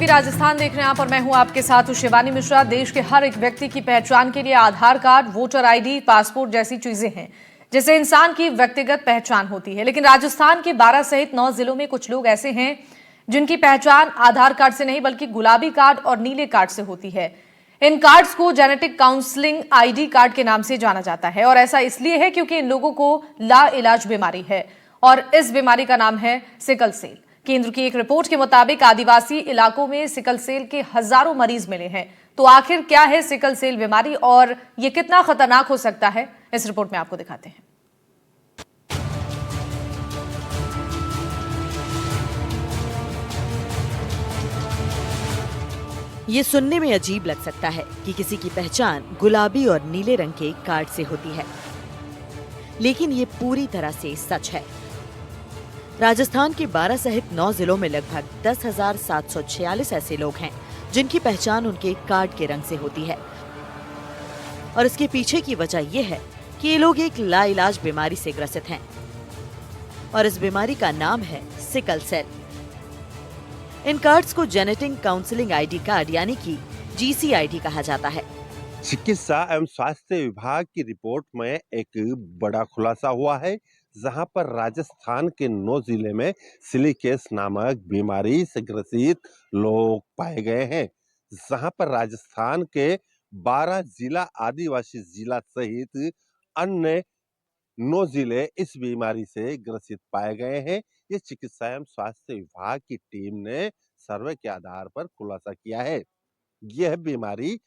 TV Rajasthan देख रहे हैं आप और मैं हूं आपके साथ शिवानी मिश्रा। देश के हर एक व्यक्ति की पहचान के लिए आधार कार्ड, वोटर आईडी, पासपोर्ट जैसी चीजें हैं जिससे इंसान की व्यक्तिगत पहचान होती है। लेकिन राजस्थान के 12 सहित 9 जिलों में कुछ लोग ऐसे हैं जिनकी पहचान आधार कार्ड से नहीं बल्कि गुलाबी कार्ड और नीले कार्ड से होती है। इन कार्ड्स को जेनेटिक काउंसलिंग आईडी कार्ड के नाम से जाना जाता है और ऐसा इसलिए है क्योंकि इन लोगों को लाइलाज बीमारी है और इस बीमारी का नाम है सिकल सेल। केंद्र की एक रिपोर्ट के मुताबिक आदिवासी इलाकों में सिकल सेल के हजारों मरीज मिले हैं। तो आखिर क्या है सिकल सेल बीमारी और ये कितना खतरनाक हो सकता है, इस रिपोर्ट में आपको दिखाते हैं। ये सुनने में अजीब लग सकता है कि किसी की पहचान गुलाबी और नीले रंग के कार्ड से होती है, लेकिन ये पूरी तरह से सच है। राजस्थान के 12 सहित 9 जिलों में लगभग 10,746 ऐसे लोग हैं जिनकी पहचान उनके कार्ड के रंग से होती है और इसके पीछे की वजह यह है कि ये लोग एक लाइलाज बीमारी से ग्रसित हैं और इस बीमारी का नाम है सिकल सेल। इन कार्ड्स को जेनेटिक काउंसलिंग आईडी कार्ड यानी कि जीसीआईडी कहा जाता है। चिकित्सा एवं स्वास्थ्य विभाग की रिपोर्ट में एक बड़ा खुलासा हुआ है, जहां पर राजस्थान के 9 जिले में सिलिकेस नामक बीमारी से ग्रसित लोग पाए गए हैं। जहां पर राजस्थान के 12 जिला आदिवासी जिला सहित अन्य 9 जिले इस बीमारी से ग्रसित पाए गए हैं। ये चिकित्सा एवं स्वास्थ्य विभाग की टीम ने सर्वे के आधार पर खुलासा किया है। यह बीमारी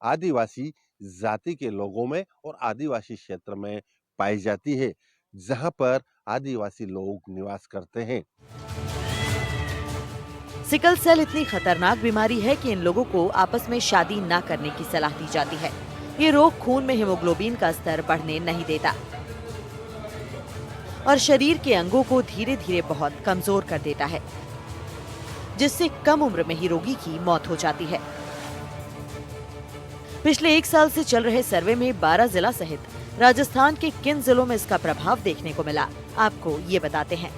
आदिवासी जाति के लोगों में और आदिवासी क्षेत्र में पाई जाती है, जहां पर आदिवासी लोग निवास करते हैं। सिकल सेल इतनी खतरनाक बीमारी है कि इन लोगों को आपस में शादी न करने की सलाह दी जाती है। ये रोग खून में हीमोग्लोबिन का स्तर बढ़ने नहीं देता और शरीर के अंगों को धीरे धीरे बहुत कमजोर कर देता है, जिससे कम उम्र में ही रोगी की मौत हो जाती है। पिछले 1 साल से चल रहे सर्वे में 12 जिला सहित राजस्थान के किन जिलों में इसका प्रभाव देखने को मिला, आपको ये बताते हैं।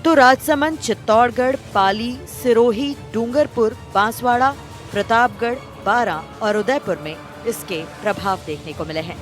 तो राजसमंद, चित्तौड़गढ़, पाली, सिरोही, डूंगरपुर, बांसवाड़ा, प्रतापगढ़, बारां और उदयपुर में इसके प्रभाव देखने को मिले हैं।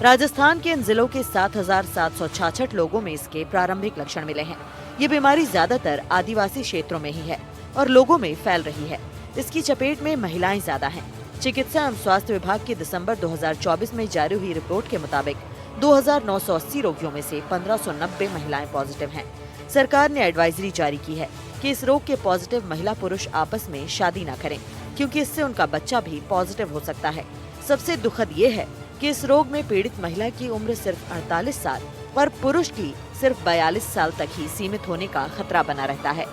राजस्थान के इन जिलों के 7,766 लोगों में इसके प्रारंभिक लक्षण मिले हैं। ये बीमारी ज्यादातर आदिवासी क्षेत्रों में ही है और लोगों में फैल रही है। इसकी चपेट में महिलाएं ज्यादा हैं। चिकित्सा एवं स्वास्थ्य विभाग की दिसंबर 2024 में जारी हुई रिपोर्ट के मुताबिक 2,980 रोगियों में से 1,590 महिलाएं पॉजिटिव हैं। सरकार ने एडवाइजरी जारी की है कि इस रोग के पॉजिटिव महिला पुरुष आपस में शादी न करें, क्योंकि इससे उनका बच्चा भी पॉजिटिव हो सकता है। सबसे दुखद ये है कि इस रोग में पीड़ित महिला की उम्र सिर्फ 48 साल और पुरुष की सिर्फ 42 साल तक ही सीमित होने का खतरा बना रहता है।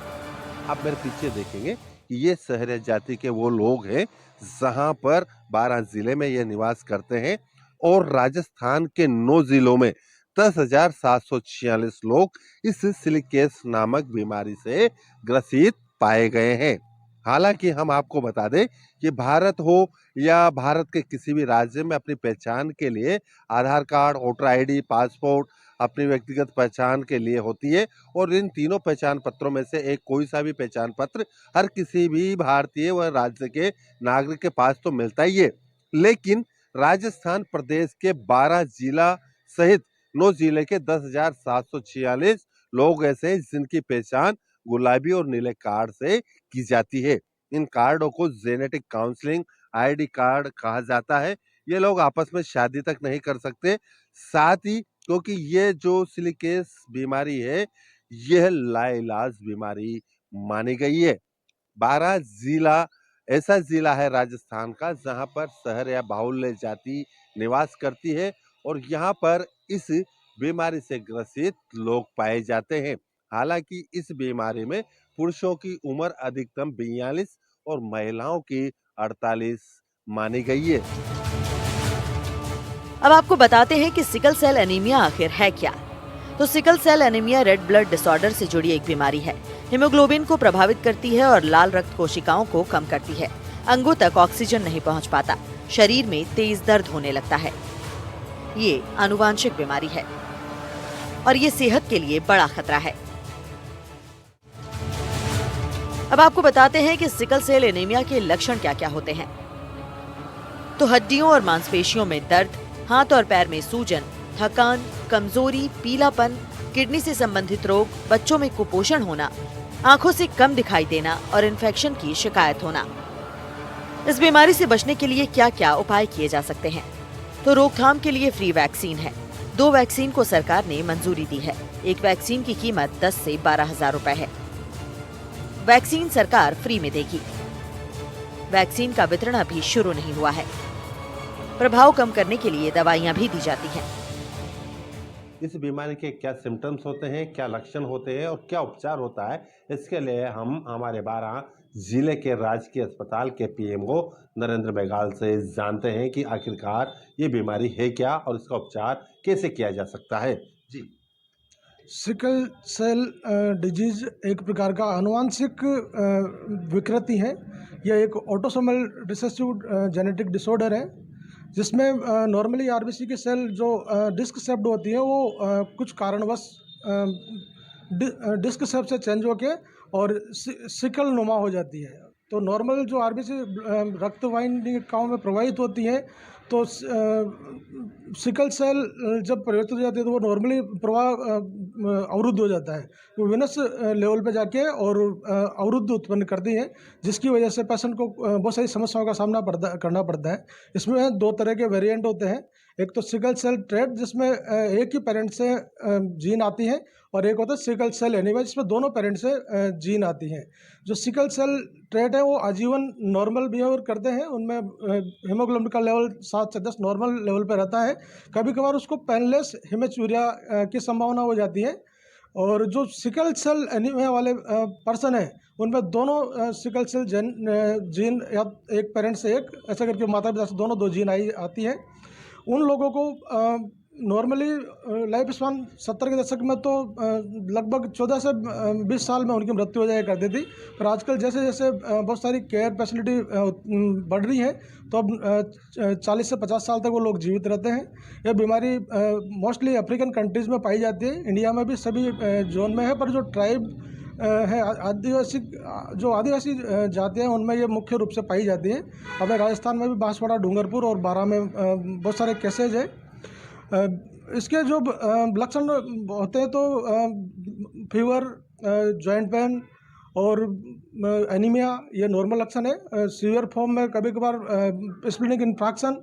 आप मेरे पीछे देखेंगे कि ये सहरिया जाति के वो लोग हैं जहां पर 12 जिले में ये निवास करते हैं और राजस्थान के 9 जिलों में 10,746 लोग इस सिलिकेस नामक बीमारी से ग्रसित पाए गए हैं। हालांकि हम आपको बता दें कि भारत हो या भारत के किसी भी राज्य में अपनी पहचान के लिए आधार कार्ड, वोटर आईडी, पासपोर्ट अपनी व्यक्तिगत पहचान के लिए होती है और इन तीनों पहचान पत्रों में से एक कोई सा भी पहचान पत्र हर किसी भी भारतीय व राज्य के नागरिक के पास तो मिलता ही है। लेकिन राजस्थान प्रदेश के 12 जिला सहित 9 जिले के 10,746 लोग ऐसे हैं जिनकी पहचान गुलाबी और नीले कार्ड से की जाती है। इन कार्डों को जेनेटिक काउंसलिंग आईडी कार्ड कहा जाता है। ये लोग आपस में शादी तक नहीं कर सकते, साथ ही क्योंकि ये जो सिलिकेस बीमारी है यह लाइलाज बीमारी मानी गई है। 12 जिला ऐसा जिला है राजस्थान का जहां पर शहर या बाहुल्य जाति निवास करती है और यहाँ पर इस बीमारी से ग्रसित लोग पाए जाते हैं। हालांकि इस बीमारी में पुरुषों की उम्र अधिकतम 42 और महिलाओं की 48 मानी गई है। अब आपको बताते हैं कि सिकल सेल एनीमिया आखिर है क्या। तो sickle cell anaemia red blood disorder से जुड़ी एक बीमारी है। हीमोग्लोबिन को प्रभावित करती है और लाल रक्त कोशिकाओं को कम करती है। अंगों तक ऑक्सीजन नहीं पहुंच पाता। शरीर में तेज दर्द होने लगता है। ये आनुवांशिक बीमारी है और ये सेहत के लिए बड़ा खतरा है। अब आपको बताते हैं कि सिकल सेल एनीमिया के लक्षण क्या क्या होते हैं। तो हड्डियों और मांसपेशियों में दर्द, हाथ और पैर में सूजन, थकान, कमजोरी, पीलापन, किडनी से संबंधित रोग, बच्चों में कुपोषण होना, आंखों से कम दिखाई देना और इन्फेक्शन की शिकायत होना। इस बीमारी से बचने के लिए क्या क्या उपाय किए जा सकते हैं? तो रोकथाम के लिए फ्री वैक्सीन है। 2 वैक्सीन को सरकार ने मंजूरी दी है। एक वैक्सीन की कीमत 10 से 12 हजार रुपए है। वैक्सीन सरकार फ्री में देगी। वैक्सीन का वितरण अभी शुरू नहीं हुआ है। प्रभाव कम करने के लिए दवाइयां भी दी जाती हैं। इस बीमारी के क्या सिम्टम्स होते हैं, क्या लक्षण होते हैं और क्या उपचार होता है, इसके लिए हम हमारे 12 जिले के राजकीय अस्पताल के पीएमओ नरेंद्र मेघाल से जानते हैं कि आखिरकार ये बीमारी है क्या और इसका उपचार कैसे किया जा सकता है। जी, सिकल सेल डिजीज एक प्रकार का आनुवांशिक विकृति है। यह एक ऑटोसोमल रिसेसिव जेनेटिक डिसऑर्डर है, जिसमें नॉर्मली आरबीसी की सेल जो डिस्क शेप्ड होती है वो कुछ कारणवश डिस्क शेप से चेंज होके और सिकल नुमा हो जाती है। तो नॉर्मल जो आरबीसी रक्त वाहिनिकाओं में प्रवाहित होती है, तो सिकल सेल जब परिवर्तित हो जाती है तो वो नॉर्मली प्रवाह अवरुद्ध हो जाता है। वो विनस लेवल पे जाके और अवरुद्ध उत्पन्न करती है, जिसकी वजह से पेशेंट को बहुत सारी समस्याओं का सामना करना पड़ता है। इसमें 2 तरह के वेरिएंट होते हैं। एक तो सिकल सेल ट्रेट, जिसमें एक ही पेरेंट से जीन आती है, और एक होता है सिकल सेल एनीमिया, जिसमें दोनों पेरेंट से जीन आती हैं। जो सिकल सेल ट्रेट है वो आजीवन नॉर्मल बिहेवियर करते हैं। उनमें हीमोग्लोबिन का लेवल 7 से 10 नॉर्मल लेवल पर रहता है। कभी कभार उसको पेनलेस हेमेचूरिया की संभावना हो जाती है। और जो सिकल सेल एनीमिया वाले पर्सन है, उनमें दोनों सिकल सेल जीन या एक पेरेंट से एक, ऐसा करके माता पिता से दोनों 2 जीन आती है। उन लोगों को नॉर्मली लाइफ स्पान 70 के दशक में तो लगभग 14 से 20 साल में उनकी मृत्यु हो जाया करती थी। पर आजकल जैसे जैसे बहुत सारी केयर फैसिलिटी बढ़ रही है, तो अब 40 से 50 साल तक वो लोग जीवित रहते हैं। यह बीमारी मोस्टली अफ्रीकन कंट्रीज़ में पाई जाती है। इंडिया में भी सभी जोन में है, पर जो ट्राइब है आदिवासी जातियाँ, उनमें ये मुख्य रूप से पाई जाती है। हमें राजस्थान में भी बांसवाड़ा, डूंगरपुर और बारां में बहुत सारे केसेज है। इसके जो लक्षण होते हैं तो फीवर, जॉइंट पेन और एनीमिया, ये नॉर्मल लक्षण है। सीवियर फॉर्म में कभी कभार स्प्लीनिक इन्फेक्शन,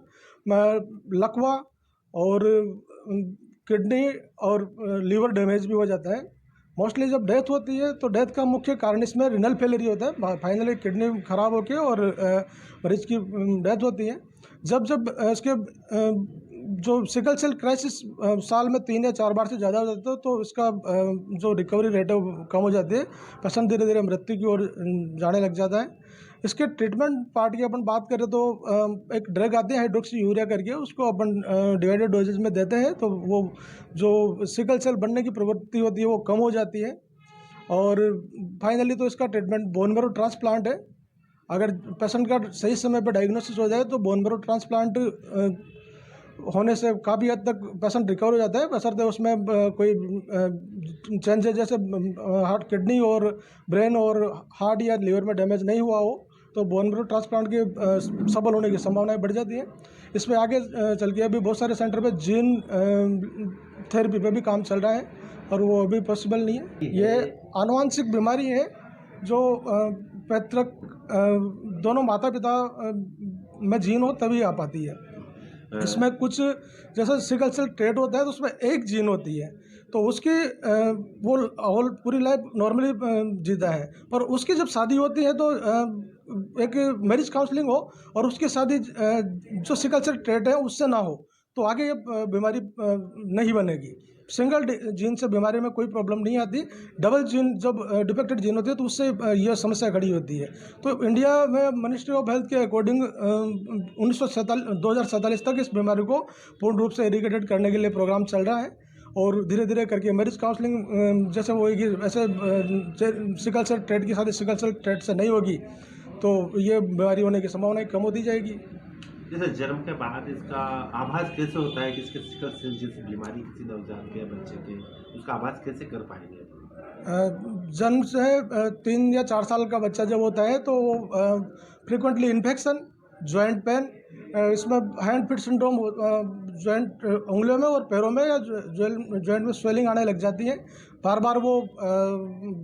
लकवा और किडनी और लीवर डैमेज भी हो जाता है। मोस्टली जब डेथ होती है तो डेथ का मुख्य कारण इसमें रिनल फेलियर होता है। फाइनली किडनी खराब होकर और मरीज की डेथ होती है। जब जब इसके जो सिकल सेल क्राइसिस साल में 3 या 4 बार से ज़्यादा हो जाता है, तो इसका जो रिकवरी रेट है वो कम हो जाती है। पेशेंट धीरे धीरे मृत्यु की ओर जाने लग जाता है। इसके ट्रीटमेंट पार्ट की अपन बात करें तो एक ड्रग आती है हाइड्रोक्सी यूरिया करके, उसको अपन डिवाइडेड डोजेज में देते हैं, तो वो जो सिकल सेल बनने की प्रवृत्ति होती है वो कम हो जाती है। और फाइनली तो इसका ट्रीटमेंट बोन मैरो ट्रांसप्लांट है। अगर पेशेंट का सही समय पर डायग्नोसिस हो जाए तो बोन मैरो ट्रांसप्लांट होने से काफ़ी हद तक पेशेंट रिकवर हो जाता है, बशर्ते उसमें कोई चेंजेस जैसे हार्ट, किडनी और ब्रेन और हार्ट या लीवर में डैमेज नहीं हुआ हो, तो बोन मैरो ट्रांसप्लांट के सफल होने की संभावनाएं बढ़ जाती हैं। इसमें आगे चल के अभी बहुत सारे सेंटर पे जीन थेरेपी पे भी काम चल रहा है, और वो अभी पॉसिबल नहीं है। ये आनुवांशिक बीमारी है जो पैतृक दोनों माता पिता में जीन हो तभी आ पाती है। इसमें कुछ जैसे सिकल सेल ट्रेट होता है तो उसमें एक जीन होती है, तो उसकी वो होल पूरी लाइफ नॉर्मली जीता है। पर उसकी जब शादी होती है तो एक मैरिज काउंसलिंग हो और उसकी शादी जो सिकल सेल ट्रेट है उससे ना हो, तो आगे ये बीमारी नहीं बनेगी। सिंगल जीन से बीमारी में कोई प्रॉब्लम नहीं आती। डबल जीन जब डिफेक्टेड जीन होती है तो उससे यह समस्या खड़ी होती है। तो इंडिया में मिनिस्ट्री ऑफ हेल्थ के अकॉर्डिंग 2047 तक इस बीमारी को पूर्ण रूप से एरिगेटेड करने के लिए प्रोग्राम चल रहा है, और धीरे धीरे करके मैरिज काउंसलिंग जैसे होगी वैसे सिकल सेल ट्रेट की शादी सिकल सेल ट्रेट से नहीं होगी, तो ये बीमारी होने की संभावना कम होती जाएगी। जैसे जन्म के बाद इसका आभास कैसे होता है कि इसके सिकल सेल जैसी बीमारी किसी नवजात के या बच्चे के, उसका आभास कैसे कर पाएंगे? जन्म से 3 या 4 साल का बच्चा जब होता है तो फ्रिक्वेंटली इन्फेक्शन, जॉइंट पेन, इसमें हैंड फीट सिंड्रोम, जॉइंट उंगलियों में और पैरों में या जॉइंट में स्वेलिंग आने लग जाती है। बार बार वो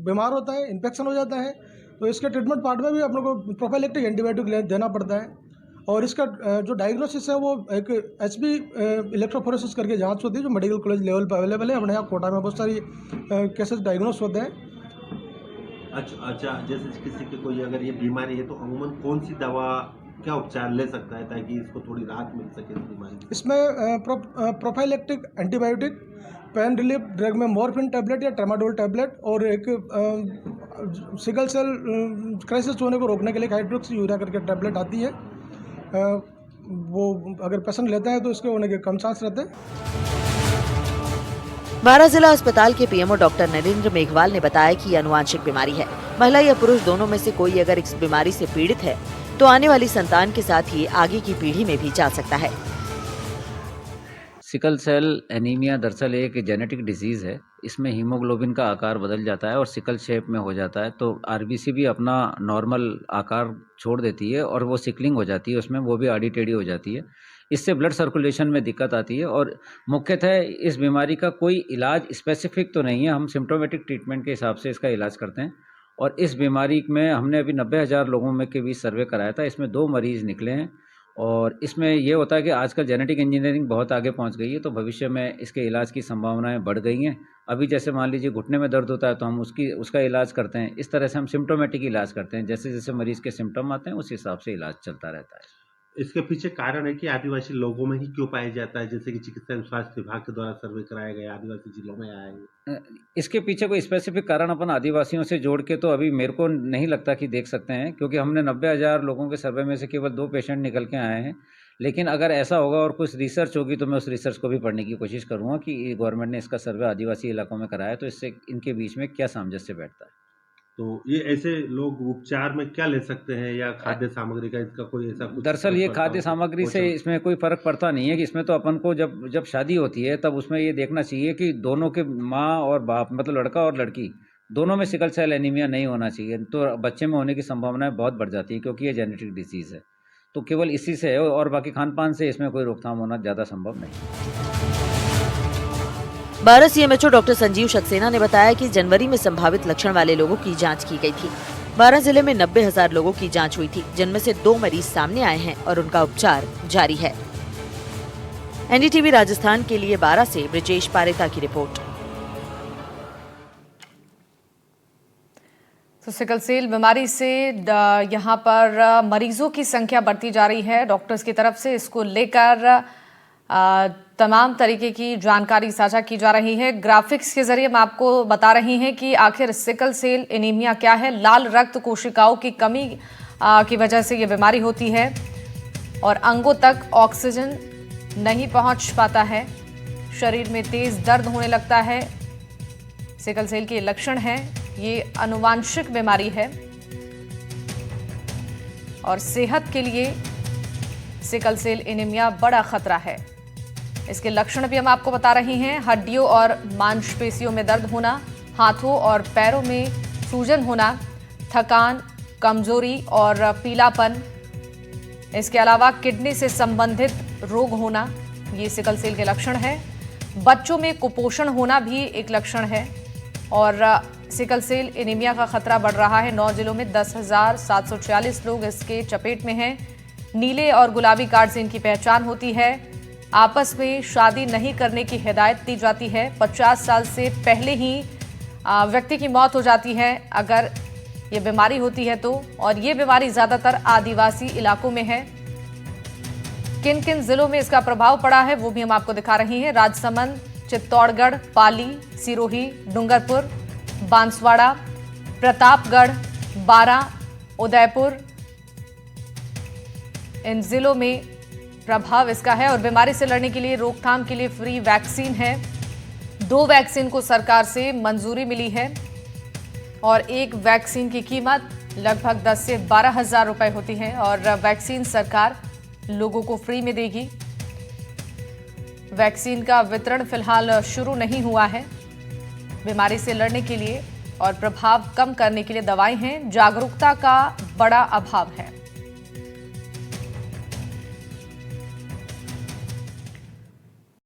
बीमार होता है, इन्फेक्शन हो जाता है। तो इसके ट्रीटमेंट पार्ट में भी अपने को प्रोफाइलेक्टिक एंटीबायोटिक देना पड़ता है। और इसका जो डायग्नोसिस है वो एक HB इलेक्ट्रोफोरेसिस करके जांच होती है, जो मेडिकल कॉलेज लेवल पर अवेलेबल है। अपने यहाँ कोटा में बहुत सारी केसेस डायग्नोस होते हैं। अच्छा, जैसे किसी की कोई अगर ये बीमारी है तो अमूमन कौन सी दवा, क्या उपचार ले सकता है ताकि इसको थोड़ी राहत मिल सके इस बीमारी से? इसमें prophylactic antibiotic, pain relief drug में मॉर्फिन टैबलेट या ट्रामाडोल टैबलेट, और एक सिकल सेल क्राइसिस होने को रोकने के लिए हाइड्रोक्सी यूरिया करके टैबलेट आती है। वो अगर पेशेंट लेता है तो इसके होने के कम चांस रहते हैं। बारां जिला अस्पताल के पीएमओ डॉक्टर नरेंद्र मेघवाल ने बताया कि ये अनुवांशिक बीमारी है। महिला या पुरुष दोनों में से कोई अगर इस बीमारी से पीड़ित है तो आने वाली संतान के साथ ही आगे की पीढ़ी में भी जा सकता है। सिकल सेल एनीमिया दरअसल एक जेनेटिक डिजीज़ है। इसमें हीमोग्लोबिन का आकार बदल जाता है और सिकल शेप में हो जाता है, तो आरबीसी भी अपना नॉर्मल आकार छोड़ देती है और वो सिकलिंग हो जाती है, उसमें वो भी आड़ी टेढ़ी हो जाती है। इससे ब्लड सर्कुलेशन में दिक्कत आती है और मुख्यतः इस बीमारी का कोई इलाज स्पेसिफिक तो नहीं है। हम सिम्प्टोमेटिक ट्रीटमेंट के हिसाब से इसका इलाज करते हैं। और इस बीमारी में हमने अभी 90,000 लोगों में के बीच सर्वे कराया था, इसमें 2 मरीज़ निकले हैं। और इसमें ये होता है कि आजकल जेनेटिक इंजीनियरिंग बहुत आगे पहुंच गई है, तो भविष्य में इसके इलाज की संभावनाएं बढ़ गई हैं। अभी जैसे मान लीजिए घुटने में दर्द होता है तो हम उसका इलाज करते हैं। इस तरह से हम सिम्प्टोमेटिक इलाज करते हैं, जैसे जैसे मरीज़ के सिम्टम आते हैं उस हिसाब से इलाज चलता रहता है। इसके पीछे कारण है कि आदिवासी लोगों में ही क्यों पाया जाता है, जैसे कि चिकित्सा एवं स्वास्थ्य विभाग के द्वारा सर्वे कराया गया आदिवासी जिलों में आया है? इसके पीछे कोई स्पेसिफिक कारण अपन आदिवासियों से जोड़ के तो अभी मेरे को नहीं लगता कि देख सकते हैं, क्योंकि हमने 90,000 लोगों के सर्वे में से केवल 2 पेशेंट निकल के आए हैं। लेकिन अगर ऐसा होगा और कुछ रिसर्च होगी तो मैं उस रिसर्च को भी पढ़ने की कोशिश करूँगा कि गवर्नमेंट ने इसका सर्वे आदिवासी इलाकों में कराया तो इससे इनके बीच में क्या सामंजस्य बैठता है। तो ये ऐसे लोग उपचार में क्या ले सकते हैं, या खाद्य सामग्री का इसका कोई ऐसा कुछ? दरअसल ये खाद्य सामग्री से इसमें कोई फ़र्क पड़ता नहीं है कि इसमें तो अपन को जब शादी होती है तब उसमें ये देखना चाहिए कि दोनों के माँ और बाप, मतलब लड़का और लड़की दोनों में सिकल सेल एनीमिया नहीं होना चाहिए, तो बच्चे में होने की संभावनाएं बहुत बढ़ जाती है, क्योंकि ये जेनेटिक डिजीज़ है। तो केवल इसी से है और बाकी खान पान से इसमें कोई रोकथाम होना ज़्यादा संभव नहीं। बारां सीएमएचओ डॉक्टर संजीव सक्सेना ने बताया कि जनवरी में संभावित लक्षण वाले लोगों की जांच की गई थी। बारां जिले में 90,000 लोगों की जांच हुई थी, जिनमें से 2 मरीज सामने आए हैं और उनका उपचार जारी है। एनडीटीवी राजस्थान के लिए बारां से ब्रिजेश पारेता की रिपोर्ट। तो सिकल सेल बीमारी से यहाँ पर मरीजों की संख्या बढ़ती जा रही है। डॉक्टर्स की तरफ से इसको लेकर तमाम तरीके की जानकारी साझा की जा रही है। ग्राफिक्स के जरिए हम आपको बता रही हैं कि आखिर सिकल सेल एनीमिया क्या है। लाल रक्त कोशिकाओं की कमी की वजह से ये बीमारी होती है और अंगों तक ऑक्सीजन नहीं पहुंच पाता है। शरीर में तेज दर्द होने लगता है। सिकल सेल के लक्षण हैं। ये अनुवांशिक बीमारी है और सेहत के लिए सिकल सेल एनीमिया बड़ा खतरा है। इसके लक्षण भी हम आपको बता रहे हैं। हड्डियों और मांसपेशियों में दर्द होना, हाथों और पैरों में सूजन होना, थकान, कमजोरी और पीलापन। इसके अलावा किडनी से संबंधित रोग होना, ये सिकल सेल के लक्षण है। बच्चों में कुपोषण होना भी एक लक्षण है और सिकल सेल एनीमिया का खतरा बढ़ रहा है। 9 जिलों में 10,746 लोग इसके चपेट में हैं। नीले और गुलाबी कार्ड से इनकी पहचान होती है। आपस में शादी नहीं करने की हिदायत दी जाती है। 50 साल से पहले ही व्यक्ति की मौत हो जाती है अगर ये बीमारी होती है तो, और ये बीमारी ज़्यादातर आदिवासी इलाकों में है। किन किन जिलों में इसका प्रभाव पड़ा है वो भी हम आपको दिखा रही हैं। राजसमंद, चित्तौड़गढ़, पाली, सिरोही, डूंगरपुर, बांसवाड़ा, प्रतापगढ़, बारां, उदयपुर, इन जिलों में प्रभाव इसका है। और बीमारी से लड़ने के लिए रोकथाम के लिए फ्री वैक्सीन है। 2 वैक्सीन को सरकार से मंजूरी मिली है और एक वैक्सीन की कीमत लगभग 10 से 12 हज़ार रुपए होती है और वैक्सीन सरकार लोगों को फ्री में देगी। वैक्सीन का वितरण फिलहाल शुरू नहीं हुआ है। बीमारी से लड़ने के लिए और प्रभाव कम करने के लिए दवाएं हैं। जागरूकता का बड़ा अभाव है।